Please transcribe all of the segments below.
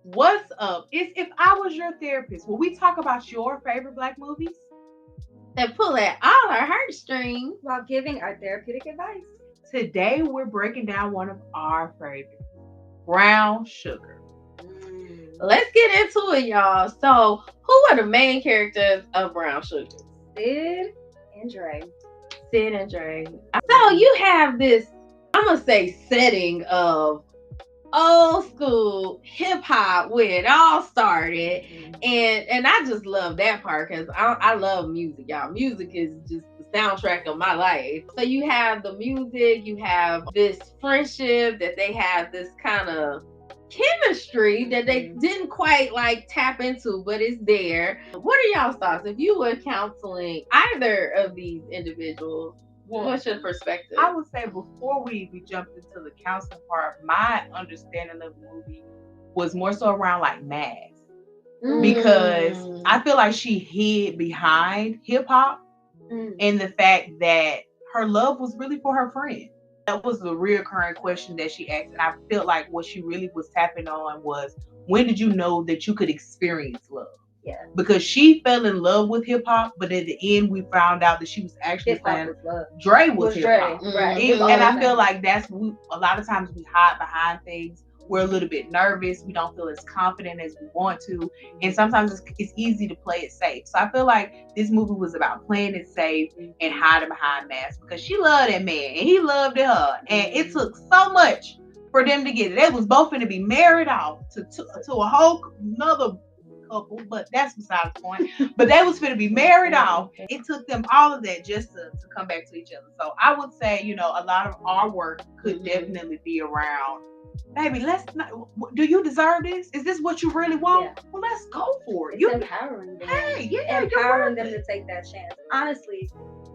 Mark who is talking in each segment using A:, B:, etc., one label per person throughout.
A: What's up? It's If I Was Your Therapist, where we talk about your favorite Black movies
B: and pull at all our heartstrings
C: while giving our therapeutic advice.
A: Today, we're breaking down one of our favorites, Brown Sugar.
B: Let's get into it, y'all. So, who are the main characters of Brown Sugar?
C: Sid and Dre.
B: Sid and Dre. So, you have this, I'm going to say, setting of old school hip hop where it all started, and I just love that part because I love music, y'all. Music is just the soundtrack of my life. So you have the music, you have this friendship that they have, this kind of chemistry that they didn't quite like tap into, but it's there. What are y'all's thoughts if you were counseling either of these individuals? What's your perspective?
A: I would say before we jumped into the counseling part, my understanding of the movie was more so around like mass. Because I feel like she hid behind hip hop and the fact that her love was really for her friend. That was the reoccurring question that she asked. And I feel like what she really was tapping on was, when did you know that you could experience love?
C: Yeah.
A: Because she fell in love with hip hop, but at the end we found out that she was actually saying Dre was hip hop.
C: Right.
A: And I feel like that's a lot of times we hide behind things. We're a little bit nervous. We don't feel as confident as we want to. And sometimes it's easy to play it safe. So I feel like this movie was about playing it safe and hiding behind masks, because she loved that man and he loved her. And it took so much for them to get it. They was both going to be married off to a whole another couple, but that's besides the point. But they was gonna be married off. It took them all of that just to come back to each other. So I would say, a lot of our work could definitely be around, baby, let's not, do you deserve this? Is this what you really want? Yeah. Well, let's go for it.
C: It's empowering them.
A: Hey, yeah,
C: empowering them to take that chance. Honestly,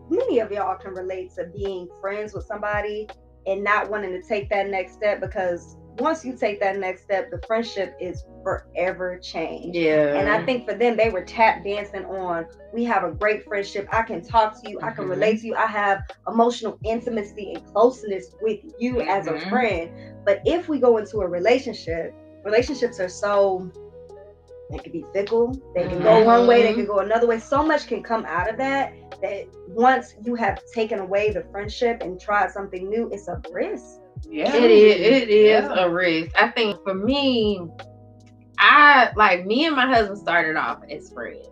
C: many of y'all can relate to being friends with somebody and not wanting to take that next step, because once you take that next step, the friendship is forever changed.
B: Yeah.
C: And I think for them, they were tap dancing on, we have a great friendship. I can talk to you. I can relate to you. I have emotional intimacy and closeness with you as a friend. But if we go into a relationship, relationships are so, they can be fickle. They can go one way. They can go another way. So much can come out of that once you have taken away the friendship and tried something new, it's a risk.
B: Yeah, it is a risk. I think for me, me and my husband started off as friends.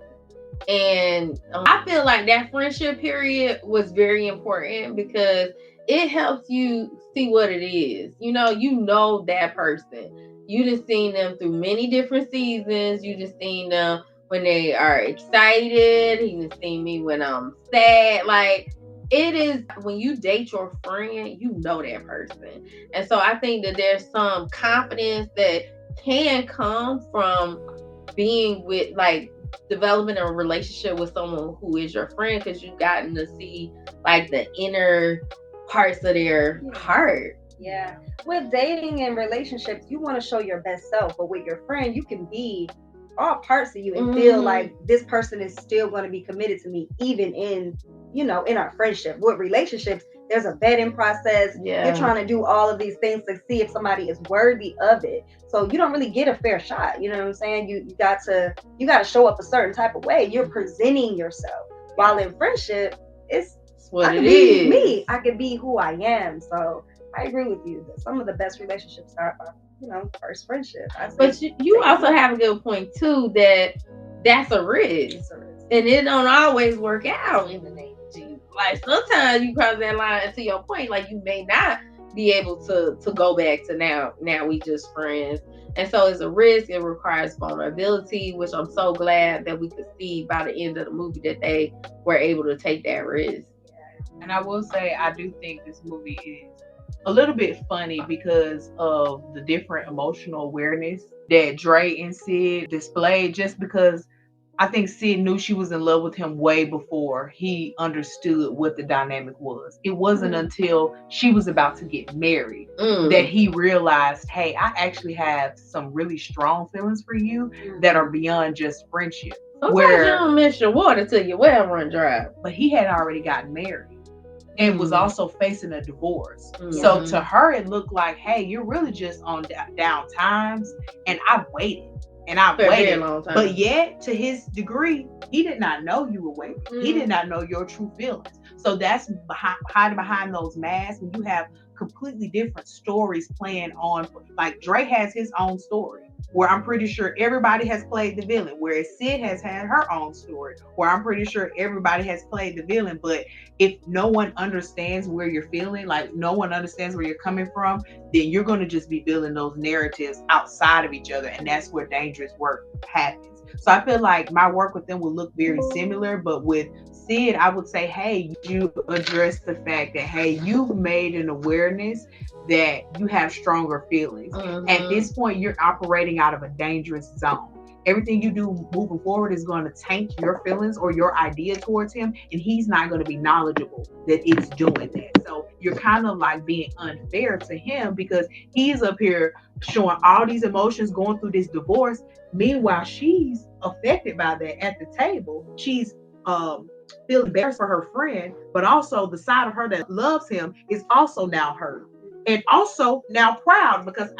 B: And I feel like that friendship period was very important because it helps you see what it is. You know that person. You just seen them through many different seasons. You just seen them when they are excited. You just seen me when I'm sad. Like, it is when you date your friend, you know that person. And so I think that there's some confidence that can come from being with, like, developing a relationship with someone who is your friend, because you've gotten to see like the inner parts of their heart.
C: Yeah. With dating and relationships, you want to show your best self, but with your friend, you can be all parts of you and feel like this person is still going to be committed to me, even in our friendship. With relationships, there's a vetting process. You're trying to do all of these things to see if somebody is worthy of it. So you don't really get a fair shot. You know what I'm saying? You got to show up a certain type of way. You're presenting yourself. While in friendship, it's
B: what
C: I
B: it
C: can
B: is.
C: be me. I can be who I am. So I agree with you that some of the best relationships start by first friendship.
B: But you also have a good point too, that's a risk. And it don't always work out in the name of Jesus. Like, sometimes you cross that line, and to your point, like, you may not be able to go back to now we just friends. And so it's a risk. It requires vulnerability, which I'm so glad that we could see by the end of the movie that they were able to take that risk.
A: And I will say, I do think this movie is a little bit funny because of the different emotional awareness that Dre and Sid displayed, just because I think Sid knew she was in love with him way before he understood what the dynamic was. It wasn't until she was about to get married that he realized, hey, I actually have some really strong feelings for you that are beyond just friendship.
B: Sometimes you don't miss your water till your well run dry.
A: But he had already gotten married. and was also facing a divorce. So to her, it looked like, hey, you're really just on down times, and I waited. And I waited, but yet to his degree, he did not know you were waiting. He did not know your true feelings. So that's hiding behind those masks. When you have completely different stories playing on, like Dre has his own story, where I'm pretty sure everybody has played the villain, whereas Sid has had her own story, where I'm pretty sure everybody has played the villain. But if no one understands where you're feeling, like no one understands where you're coming from, then you're going to just be building those narratives outside of each other, and that's where dangerous work happens. So I feel like my work with them will look very similar, but with Sid, I would say, hey, you address the fact that, hey, you've made an awareness that you have stronger feelings. At this point, you're operating out of a dangerous zone. Everything you do moving forward is going to tank your feelings or your idea towards him, and he's not going to be knowledgeable that it's doing that. So you're kind of like being unfair to him, because he's up here showing all these emotions, going through this divorce. Meanwhile, she's affected by that at the table. She's feeling embarrassed for her friend, but also the side of her that loves him is also now hurt, and also now proud because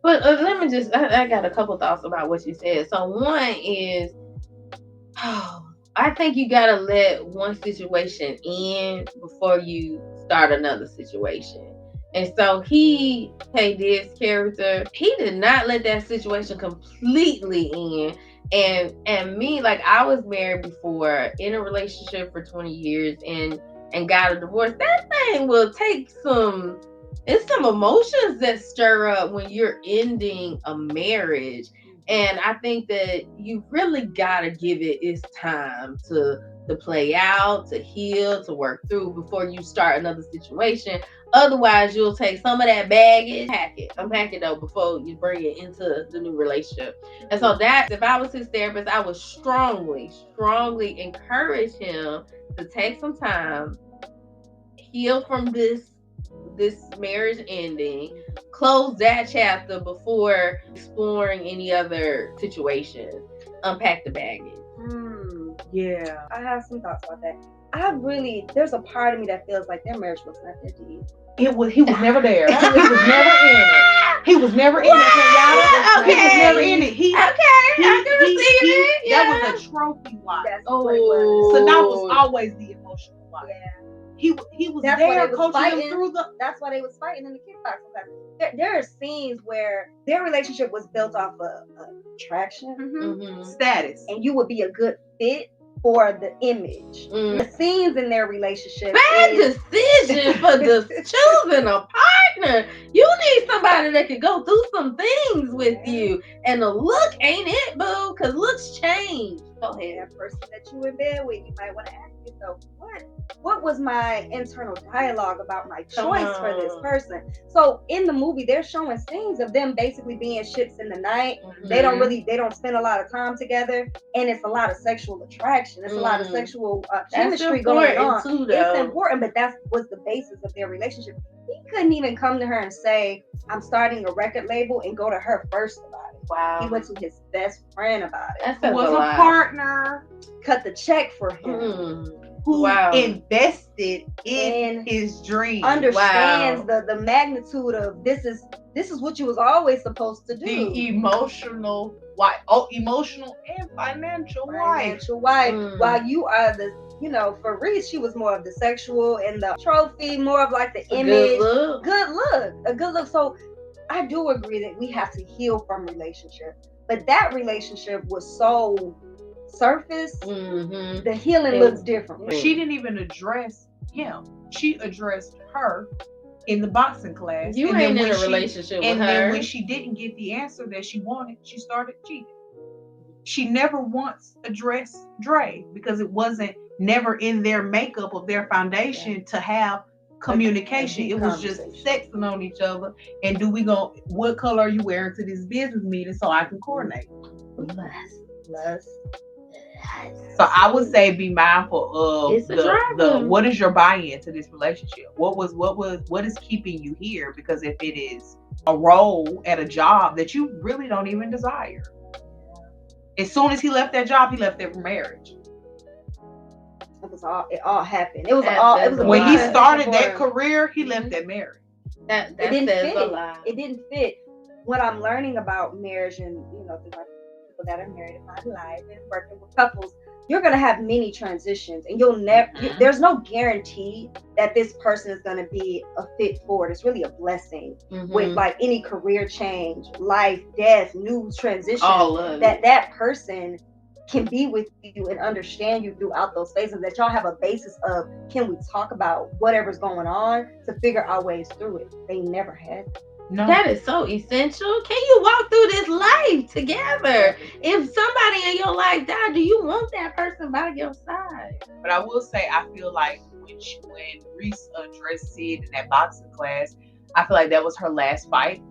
B: But let me just, I got a couple thoughts about what you said. So one is, I think you got to let one situation end before you start another situation. And so this character, he did not let that situation completely end. And me, like, I was married before, in a relationship for 20 years and got a divorce. That thing will take some emotions that stir up when you're ending a marriage. And I think that you really gotta give it its time to play out, to heal, to work through before you start another situation. Otherwise, you'll take some of that baggage, unpack it though, before you bring it into the new relationship. And so that, if I was his therapist, I would strongly encourage him to take some time, heal from this marriage ending, close that chapter before exploring any other situation, unpack the baggage.
C: Yeah, I have some thoughts about that. There's a part of me that feels like their marriage was not that deep.
A: He was never there. He was never in it. He was never in it.
B: Okay.
A: He was never in it.
B: I can receive it. Yeah.
A: That was a trophy wife.
C: That's what it was.
A: So that was always the emotional wife.
C: Yeah.
A: He was there coaching them through the.
C: That's why they was fighting in the kickboxing. There are scenes where their relationship was built off of attraction,
A: status,
C: and you would be a good fit for the image. The scenes in their relationship.
B: Bad decision for choosing a partner. You need somebody that can go through some things with you, and the look ain't it, boo, because looks change. Go ahead.
C: That person that you in bed with, you might want to ask yourself, what was my internal dialogue about my choice for this person? So in the movie, they're showing scenes of them basically being ships in the night. They don't spend a lot of time together, and it's a lot of sexual attraction. It's a lot of sexual chemistry going on.
B: Too,
C: it's important, but that was the basis of their relationship. He couldn't even come to her and say, I'm starting a record label, and go to her first about it.
B: Wow.
C: He went to his best friend about it.
A: Who was a partner.
C: Cut the check for him.
A: Who invested in his dream.
C: Understands the magnitude of this is what you was always supposed to do.
A: The emotional wife. Emotional and financial wife.
C: While you are for Reese, she was more of the sexual and the trophy, more of like the image. A good look. So I do agree that we have to heal from relationships. But that relationship was so surface, the healing looks different.
A: She didn't even address him. She addressed her in the boxing class.
B: You ain't in a relationship with her.
A: And then when she didn't get the answer that she wanted, she started cheating. She never once addressed Dre because it wasn't never in their makeup of their foundation to have communication. It was just sexing on each other. And what color are you wearing to this business meeting so I can coordinate?
C: Lust.
A: So I would say be mindful of the what is your buy-in to this relationship? What is keeping you here? Because if it is a role at a job that you really don't even desire, as soon as he left that job, he left that marriage.
C: It all happened. It was
A: when he
C: big
A: started
C: transition
A: that
C: for him.
A: career, he left that marriage.
B: That
C: It didn't
B: says
C: fit.
B: a lot.
C: It didn't fit. What I'm learning about marriage and through my people that are married in my life and working with couples, you're gonna have many transitions, and you'll never. There's no guarantee that this person is gonna be a fit for it. It's really a blessing with like any career change, life, death, new transition.
B: All of
C: that person can be with you and understand you throughout those phases, that y'all have a basis of, can we talk about whatever's going on to figure our ways through it. They never had.
B: No. That is so essential. Can you walk through this life together? If somebody in your life died, do you want that person by your side?
A: But I will say, I feel like when Reese addressed Sid in that boxing class, I feel like that was her last fight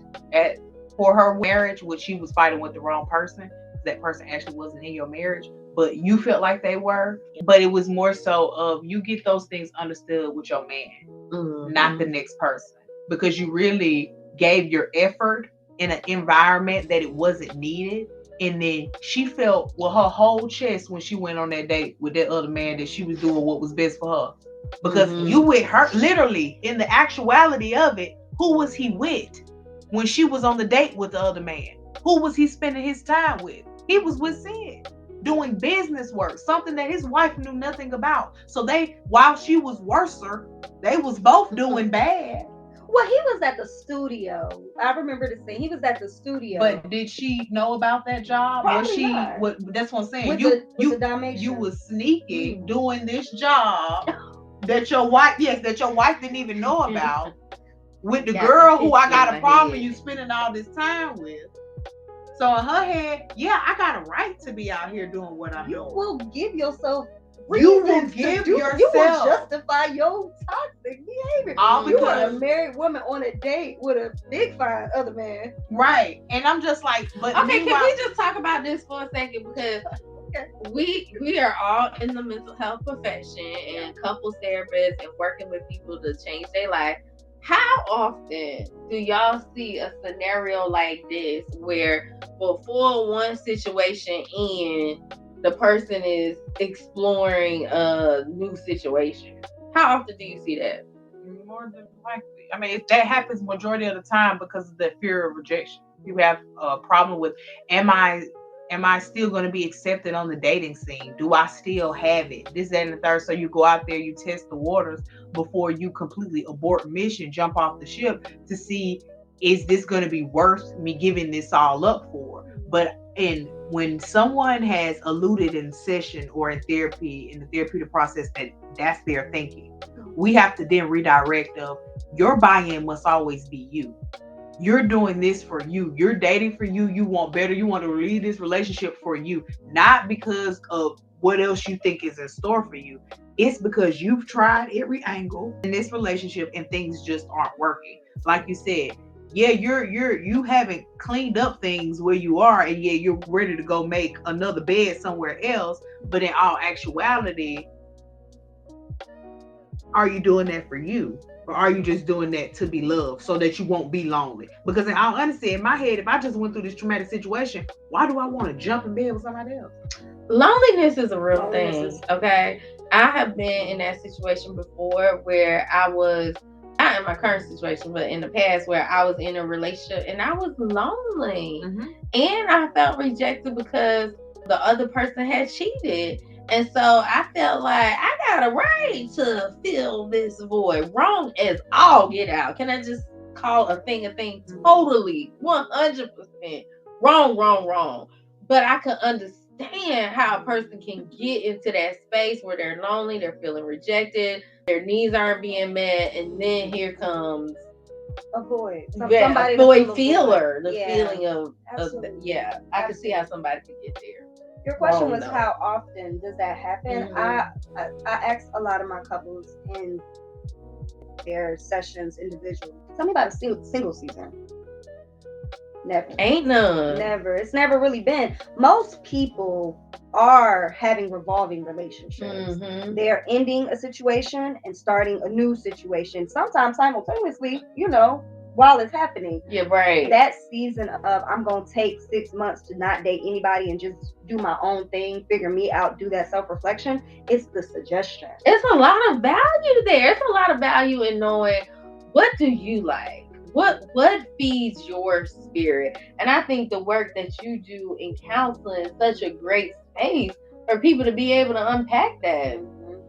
A: for her marriage, when she was fighting with the wrong person. That person actually wasn't in your marriage, but you felt like they were. But it was more so of, you get those things understood with your man, not the next person, because you really gave your effort in an environment that it wasn't needed. And then she felt with her whole chest when she went on that date with that other man that she was doing what was best for her, because you with her, literally in the actuality of it, who was he with when she was on the date with the other man? Who was he spending his time with? He was with Sid, doing business work, something that his wife knew nothing about. So while she was worser, they was both doing bad.
C: Well, he was at the studio. I remember the scene. He was at the studio.
A: But did she know about that job?
C: Probably not.
A: That's what I'm saying.
C: With
A: you was sneaking, doing this job that your wife didn't even know about, with the girl who I got a problem with you spending all this time with. So in her head, yeah, I got a right to be out here doing what I'm doing.
C: You will give yourself
A: You will give yourself.
C: You will justify your toxic behavior.
A: All
C: you are a married woman on a date with a big fine other man.
A: Right. And I'm just like, but
B: okay, can we just talk about this for a second? Because we are all in the mental health profession and couples therapists and working with people to change their life. How often do y'all see a scenario like this where before one situation ends, the person is exploring a new situation? How often do you see that?
A: More than likely. I mean, that happens majority of the time because of the fear of rejection. You have a problem with, am I still going to be accepted on the dating scene? Do I still have it? This, that, and the third. So you go out there, you test the waters before you completely abort mission, jump off the ship to see, is this going to be worth me giving this all up for? But when someone has alluded in session or in therapy, in the therapeutic process, that's their thinking, we have to then redirect of, your buy-in must always be you. You're doing this for you. You're dating for you. You want better. You want to leave this relationship for you, not because of what else you think is in store for you. It's because you've tried every angle in this relationship and things just aren't working. Like you said, yeah, you haven't cleaned up things where you are, and yeah, you're ready to go make another bed somewhere else. But in all actuality, are you doing that for you? Or are you just doing that to be loved so that you won't be lonely? Because in all honesty, in my head, if I just went through this traumatic situation, why do I want to jump in bed with somebody else?
B: Loneliness is a real thing, okay? I have been in that situation before where I was, not in my current situation, but in the past where I was in a relationship and I was lonely. And I felt rejected because the other person had cheated. And so I felt like I got a right to fill this void. Wrong as all get out. Can I just call a thing? Totally, 100% wrong. But I can understand how a person can get into that space where they're lonely, they're feeling rejected, their needs aren't being met, and then here comes
C: a void.
B: Somebody void feeler. The feeling of I can see how somebody could get there.
C: Your question was how often does that happen? I asked a lot of my couples in their sessions individually. Tell me about a single season. Never.
B: Ain't none.
C: Never. It's never really been. Most people are having revolving relationships. They're ending a situation and starting a new situation. Sometimes simultaneously, while it's happening.
B: Yeah, right.
C: That season of I'm gonna take 6 months to not date anybody and just do my own thing, figure me out, do that self-reflection. It's the suggestion.
B: It's a lot of value there. It's a lot of value in knowing what do you like. What feeds your spirit? And I think the work that you do in counseling is such a great space for people to be able to unpack that.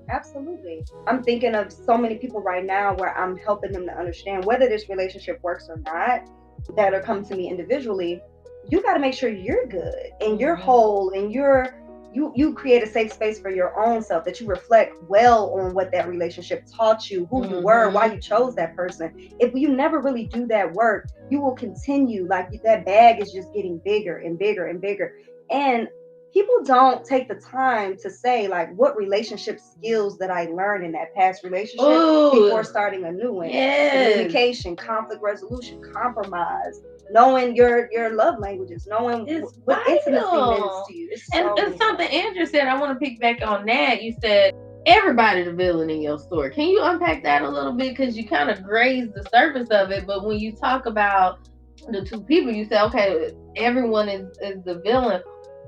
C: Absolutely. I'm thinking of so many people right now where I'm helping them to understand whether this relationship works or not, that are coming to me individually. You got to make sure you're good and you're whole and you create a safe space for your own self, that you reflect well on what that relationship taught you, who you were, why you chose that person. If you never really do that work, you will continue, like, that bag is just getting bigger and bigger and bigger. And people don't take the time to say, like, what relationship skills that I learned in that past relationship before starting a new one.
B: Yes.
C: Communication, conflict resolution, compromise, knowing your love languages, knowing what intimacy means to you.
B: And something Andrew said, I want to pick back on that. You said everybody the villain in your story. Can you unpack that a little bit? Because you kind of grazed the surface of it, but when you talk about the two people, you say, okay, everyone is the villain.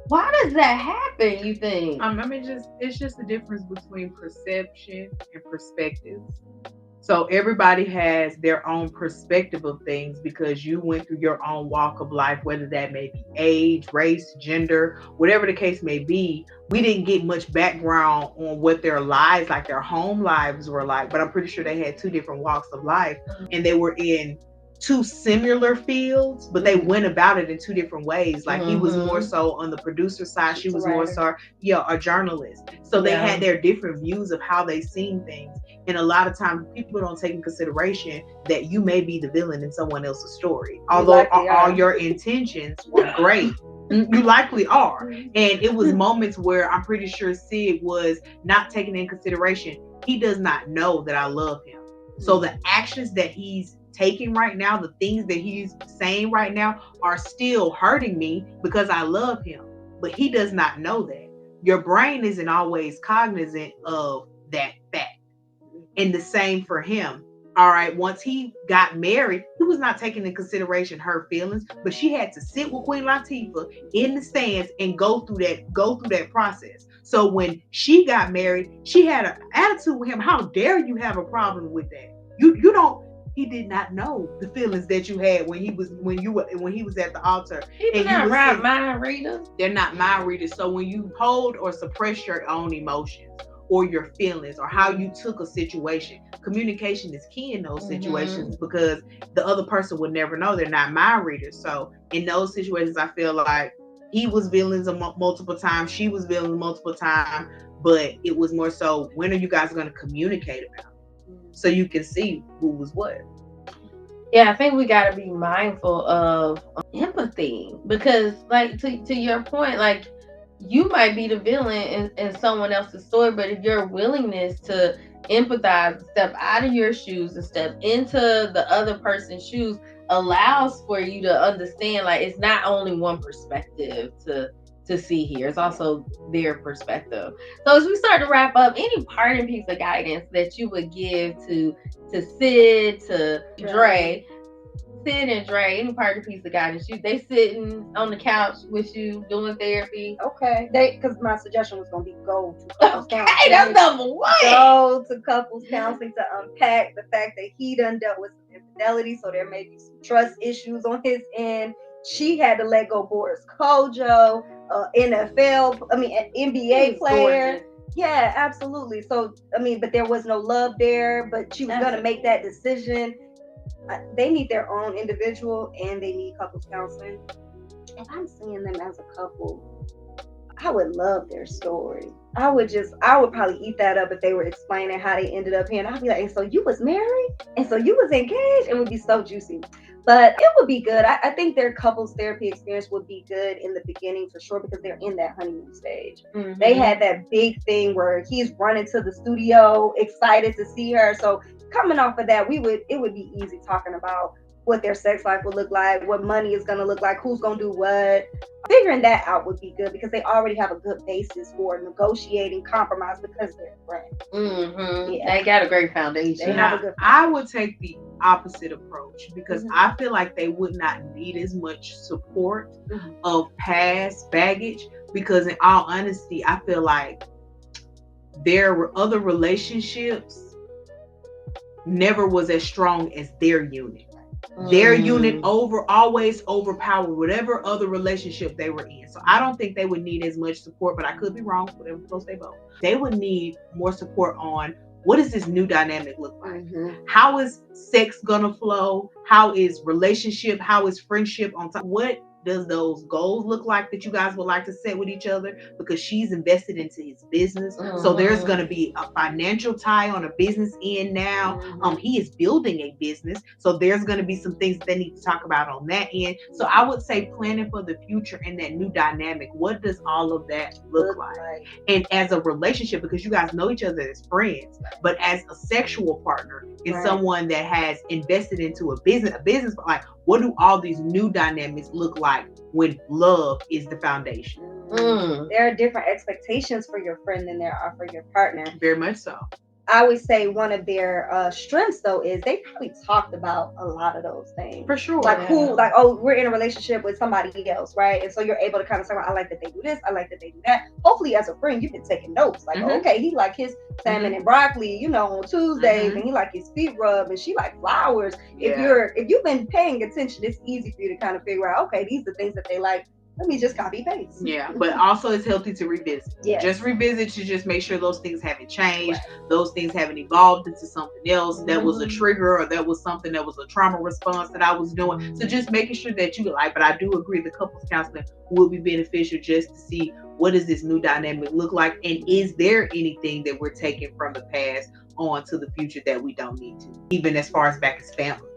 B: Why does that happen, you think?
A: It's just the difference between perception and perspectives. So everybody has their own perspective of things because you went through your own walk of life, whether that may be age, race, gender, whatever the case may be. We didn't get much background on what their lives, like their home lives were like, but I'm pretty sure they had two different walks of life and they were in two similar fields, but they went about it in two different ways. Like he was more so on the producer side, she was more so a journalist. So they had their different views of how they seen things. And a lot of times people don't take in consideration that you may be the villain in someone else's story. Although all your intentions were great. You likely are. And it was moments where I'm pretty sure Sid was not taking in consideration. He does not know that I love him. So the actions that he's taking right now, the things that he's saying right now are still hurting me because I love him. But he does not know that. Your brain isn't always cognizant of that fact. And the same for him. All right, once he got married, he was not taking into consideration her feelings, but she had to sit with Queen Latifah in the stands and go through that process. So when she got married, she had an attitude with him. How dare you have a problem with that? You don't. He did not know the feelings that you had when he was at the altar.
B: People not mind readers.
A: They're not mind readers. So when you hold or suppress your own emotions or your feelings or how you took a situation, communication is key in those situations because the other person would never know. They're not mind readers. So in those situations, I feel like he was villains multiple times. She was villains multiple times. But it was more so, when are you guys going to communicate about it? So you can see who was what.
B: Yeah, I think we got to be mindful of empathy because, like, to your point, like, you might be the villain in someone else's story, but if your willingness to empathize, step out of your shoes and step into the other person's shoes allows for you to understand, like, it's not only one perspective to see here. It's also their perspective. So as we start to wrap up, any parting piece of guidance that you would give to Sid, to Dre, Sid and Dre, any parting piece of guidance? They sitting on the couch with you doing therapy.
C: Okay. Because my suggestion was going to be go to couples counseling.
B: Hey, that's number one.
C: Go to couples counseling to unpack the fact that he done dealt with some infidelity, so there may be some trust issues on his end. She had to let go Boris Kojo, NBA player.
B: Gorgeous.
C: Yeah, absolutely. So, but there was no love there, but she was going to make that decision. They need their own individual and they need couples counseling. If I'm seeing them as a couple, I would love their story. I would probably eat that up if they were explaining how they ended up here. And I'd be like, and so you was married? And so you was engaged? It would be so juicy. But it would be good. I think their couples therapy experience would be good in the beginning for sure because they're in that honeymoon stage. Mm-hmm. They had that big thing where he's running to the studio, excited to see her. So coming off of that, it would be easy talking about what their sex life would look like, what money is going to look like, who's going to do what. Figuring that out would be good because they already have a good basis for negotiating compromise because they're friends.
B: Mm-hmm. Yeah. They got a great foundation.
A: I would take the opposite approach because I feel like they would not need as much support of past baggage because in all honesty, I feel like there were other relationships never was as strong as their unit. Their unit always overpowered whatever other relationship they were in. So I don't think they would need as much support, but I could be wrong. Whatever close they both. They would need more support on what does this new dynamic look like? How is sex gonna flow? How is relationship? How is friendship on top? What does those goals look like that you guys would like to set with each other? Because she's invested into his business. So there's going to be a financial tie on a business end now. He is building a business. So there's going to be some things that they need to talk about on that end. So I would say planning for the future and that new dynamic. What does all of that look like? And as a relationship, because you guys know each other as friends, but as a sexual partner and someone that has invested into a business, like what do all these new dynamics look like when love is the foundation?
C: There are different expectations for your friend than there are for your partner.
A: Very much so.
C: I would say one of their strengths though is they probably talked about a lot of those things.
A: For sure.
C: Like oh, we're in a relationship with somebody else, right? And so you're able to kind of say, well, I like that they do this, I like that they do that. Hopefully as a friend, you've been taking notes. Like, okay, he like his salmon and broccoli, on Tuesdays, and he like his feet rubbed and she like flowers. If you've been paying attention, it's easy for you to kind of figure out, okay, these are things that they like. Let me just copy paste.
A: Yeah, but also it's healthy to revisit. Yeah. Just revisit to just make sure those things haven't changed. Right. Those things haven't evolved into something else that was a trigger or that was something that was a trauma response that I was doing. So just making sure that you like, but I do agree the couples counseling will be beneficial just to see what does this new dynamic look like and is there anything that we're taking from the past on to the future that we don't need to, even as far as back as family.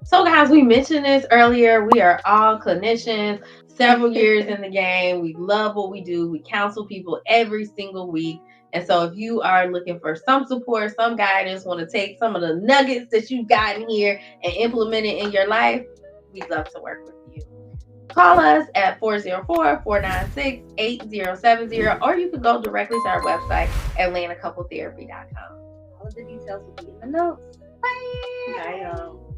B: So guys, we mentioned this earlier. We are all clinicians, several years in the game. We love what we do. We counsel people every single week. And so if you are looking for some support, some guidance, want to take some of the nuggets that you've gotten here and implement it in your life, we'd love to work with you. Call us at 404-496-8070, or you can go directly to our website, AtlantaCoupleTherapy.com.
C: All of the details will be in the notes. Bye. Bye, y'all.